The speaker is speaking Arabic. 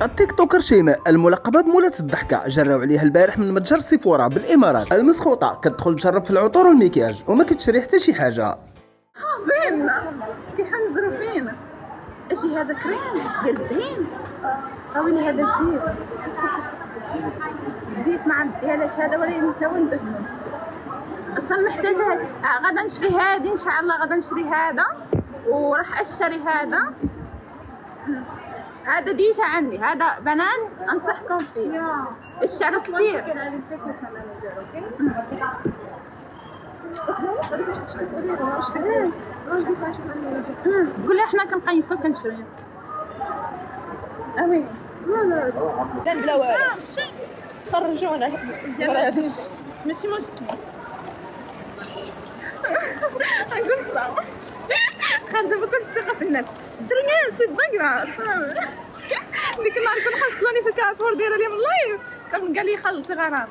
التيك توكر شيماء الملقبه بمولة الضحكه جراو عليها البارح من متجر سيفورا بالامارات. المسخوطه كتدخل تجرب في العطور والمكياج وما كتشري حتى شي حاجه. فين كيحنزروا فين؟ اجي هذا كريم ديال الدهين، راويني هذا زيت ما عنديهاش هذا، ولكن نتا وندهنو اصلا محتاجه. غادا نشري هادي ان شاء الله، غادا نشري هذا وراح اشتري هذا. هذا ديجا عندي، هذا بنات انصحكم فيه، اشتروا كثير. قولي احنا كنقيسو كنشري. امين كان بلا والو خرجونا الزراد ماشي مشكل. نقول صح خارجه بكل ثقه في النفس. الدنيا نسيت بقرا ديك النهار كنت حصلوني في الكافور دايره لي من اللايف، كان قال لي خلصي غرام